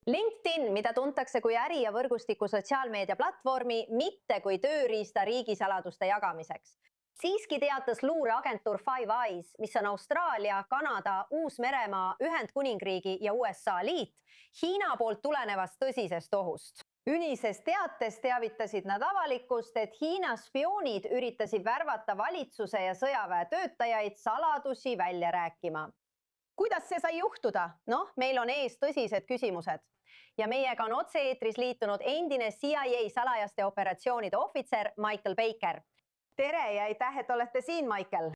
LinkedIn, mida tuntakse kui äri- ja võrgustiku sotsiaalmeedia platvormi, mitte kui tööriista riigisaladuste jagamiseks. Siiski teatas luureagentuur Five Eyes, mis on Austraalia, Kanada, Uus-Meremaa, Ühendkuningriigi ja USA liit, Hiina poolt tulenevast tõsisest ohust. Ünises teates teavitasid nad avalikkust, et Hiina spioonid üritasid värvata valitsuse ja sõjaväe töötajaid saladusi välja rääkima. Kuidas see sai juhtuda? Meil on ees tõsised küsimused. Ja meiega on otse-eetris liitunud endine CIA salajaste operatsioonide ohvitser Michael Baker. Tere ja aitäh, et olete siin, Michael.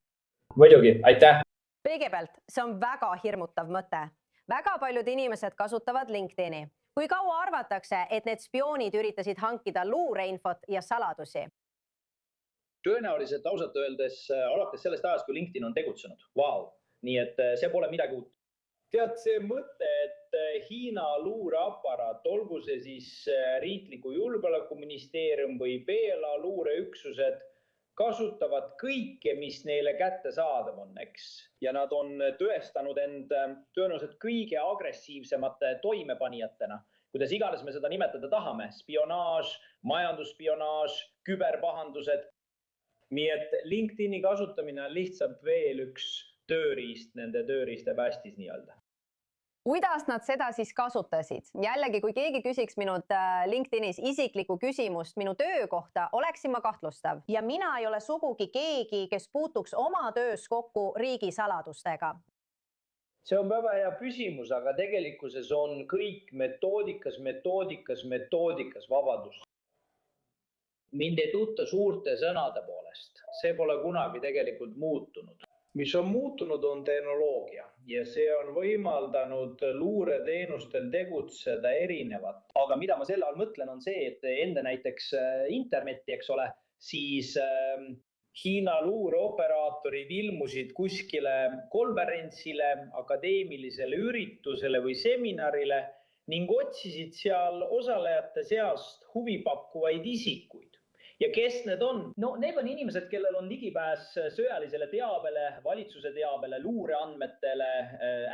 Muidugi, aitäh. Kõigepealt, see on väga hirmutav mõte. Väga paljud inimesed kasutavad LinkedIni. Kui kaua arvatakse, et need spioonid üritasid hankida luureinfot ja saladusi? Tõenäoliselt ausalt öeldes alates sellest ajast, kui LinkedIn on tegutsenud. Vau. Nii et see pole midagi uut. Tead, see mõte, et Hiina luureaparaat, olgu see siis riikliku julgeolekuministeerium või BLA luureüksused, kasutavad kõike, mis neile kättesaadav on, eks. Ja nad on tõestanud end tõenäoliselt kõige agressiivsemate toimepanijatena, kuidas iganes me seda nimetada tahame, spionaaž, majandusspionaaž, küberpahandused. Nii et LinkedIni kasutamine on lihtsalt veel üks tööriist nende tööriiste päästis nii-öelda. Kuidas nad seda siis kasutasid? Jällegi, kui keegi küsiks minult LinkedInis isiklikku küsimust minu töö kohta, oleksin ma kahtlustav. Ja mina ei ole sugugi keegi, kes puutuks oma töös kokku riigisaladustega. See on väga hea küsimus, aga tegelikkuses on kõik metoodikas vabadus. Mind ei tunta suurte sõnade poolest. See pole kunagi tegelikult muutunud. Mis on muutunud, on tehnoloogia ja see on võimaldanud luureteenustel tegutseda erinevat. Aga mida ma selle all mõtlen on see, et enne näiteks internetti, eks ole, siis Hiina luureoperaatorid ilmusid kuskile konverentsile, akadeemilisele üritusele või seminarile ning otsisid seal osalejate seast huvipakkuvaid isikuid. Ja kes need on? Need on inimesed, kellel on ligipääs sõjalisele teabele, valitsuse teabele, luureandmetele,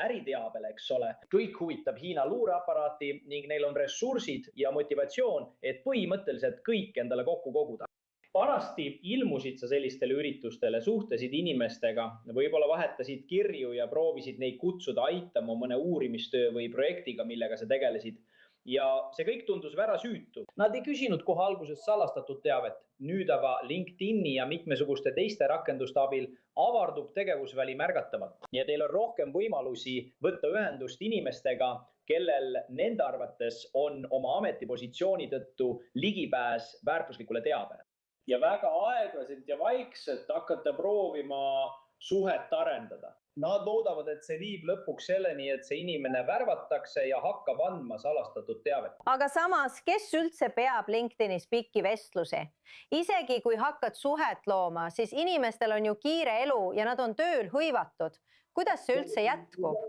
äriteabele, eks ole. Kõik huvitab Hiina luureaparaati ning neil on ressursid ja motivatsioon, et põhimõtteliselt kõik endale kokku koguda. Parasti ilmusid sa sellistele üritustele, suhtlesid inimestega, võib-olla vahetasid kirju ja proovisid neid kutsuda aitama mõne uurimistöö või projektiga, millega sa tegelesid. Ja see kõik tundus väga süütu. Nad ei küsinud kohe alguses salastatud teavet. Nüüd aga LinkedIni ja mitmesuguste teiste rakenduste abil avardub tegevusväli märgatavalt. Ja teil on rohkem võimalusi võtta ühendust inimestega, kellel nende arvates on oma ametipositsiooni tõttu ligipääs väärtuslikule teabele. Ja väga aeglaselt ja vaikselt hakata proovima suhet arendada. Nad loodavad, et see viib lõpuks selleni, et see inimene värvatakse ja hakkab andma salastatud teavet. Aga samas, kes üldse peab LinkedInis pikki vestlusi? Isegi kui hakkad suhet looma, siis inimestel on ju kiire elu ja nad on tööl hõivatud. Kuidas see üldse jätkub?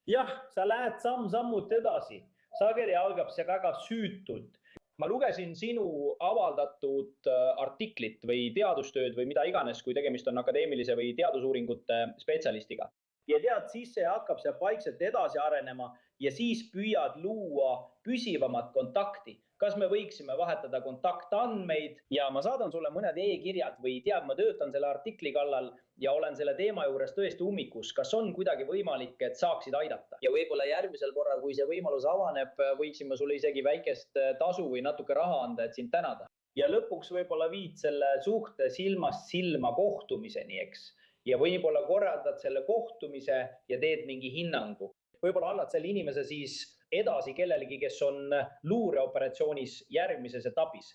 Jah, sa lähed samm-sammut edasi. Sageli algab see väga süütult. Ma lugesin sinu avaldatud artiklit või teadustööd või mida iganes, kui tegemist on akadeemilise või teadusuuringute spetsialistiga. Ja tead, siis see hakkab see vaikselt edasi arenema ja siis püüad luua püsivamat kontakti. Kas me võiksime vahetada kontaktandmeid ja ma saadan sulle mõned e-kirjad või tead, ma töötan selle artikli kallal ja olen selle teema juures tõesti ummikus. Kas on kuidagi võimalik, et saaksid aidata? Ja võib-olla järgmisel korral, kui see võimalus avaneb, võiksime sulle isegi väikest tasu või natuke raha anda, et sind tänada. Ja lõpuks võib-olla viid selle suhte silmast silma kohtumiseni, eks? Ja võib-olla korraldad selle kohtumise ja teed mingi hinnangu. Võib-olla annad selle inimese siis edasi kellelegi, kes on luureoperatsioonis järgmises etapis.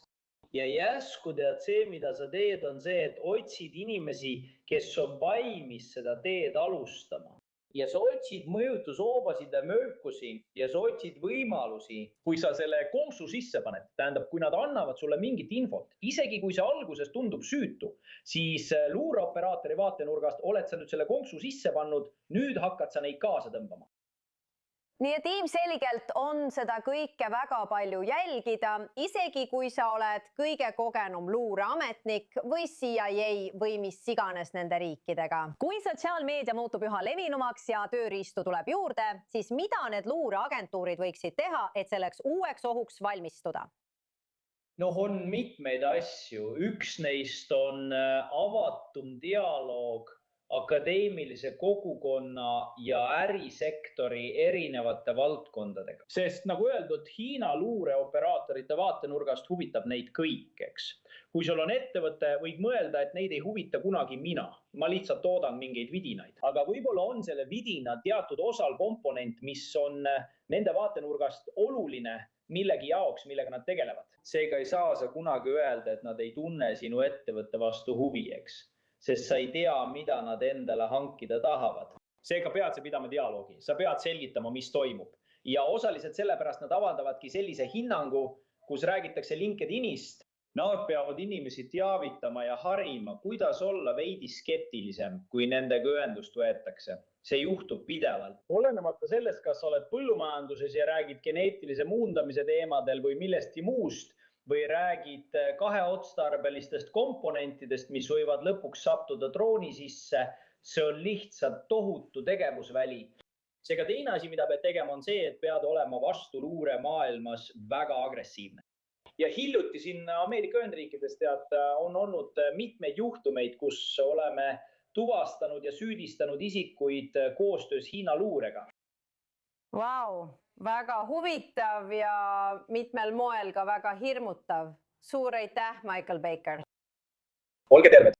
Ja järsku tead see, mida sa teed, on see, et otsid inimesi, kes on valmis seda teed alustama. Ja sa otsid mõjutusoobasid ja möökusi ja sa otsid võimalusi, kui sa selle konksu sisse paned. Tähendab, kui nad annavad sulle mingit infot, isegi kui see alguses tundub süütu, siis luureoperaatori vaatenurgast oled sa nüüd selle konksu sisse pannud, nüüd hakkad sa neid kaasa tõmbama. nii et ilmselgelt on seda kõike väga palju jälgida, isegi kui sa oled kõige kogenum luureametnik või CIA või mis iganes nende riikidega. Kui sotsiaalmeedia muutub üha levinumaks ja tööriistu tuleb juurde, siis mida need luureagentuurid võiksid teha, et selleks uueks ohuks valmistuda? Noh, on mitmeid asju. Üks neist on avatum dialoog akadeemilise kogukonna ja ärisektori erinevate valdkondadega. Sest nagu öeldud, Hiina luureoperaatorite vaatenurgast huvitab neid kõik, eks. Kui sul on ettevõte, võid mõelda, et neid ei huvita kunagi mina. Ma lihtsalt toodan mingeid vidinaid. Aga võib-olla on selle vidina teatud osal komponent, mis on nende vaatenurgast oluline millegi jaoks, millega nad tegelevad. Seega ei saa sa kunagi öelda, et nad ei tunne sinu ettevõtte vastu huvi, eks. Sest sa ei tea, mida nad endale hankida tahavad. Seega pead sa pidama dialoogi, sa pead selgitama, mis toimub. Ja osaliselt sellepärast nad avaldavadki sellise hinnangu, kus räägitakse LinkedInist. Nad peavad inimesi teavitama ja harima, kuidas olla veidi skeptilisem, kui nendega ühendust võetakse. See juhtub pidevalt. Olenemata sellest, kas sa oled põllumajanduses ja räägid geneetilise muundamise teemadel või millestki muust, või räägid kaheotstarbelistest komponentidest, mis võivad lõpuks sattuda drooni sisse, see on lihtsalt tohutu tegevusväli. Seega teine asi, mida pead tegema, on see, et pead olema vastu luure maailmas väga agressiivne. Ja hiljuti siin Ameerika Ühendriikides on olnud mitmeid juhtumeid, kus oleme tuvastanud ja süüdistanud isikuid koostöös Hiina luurega. Vau, väga huvitav ja mitmel moel ka väga hirmutav. Suur aitäh, Michael Baker! Olge terved!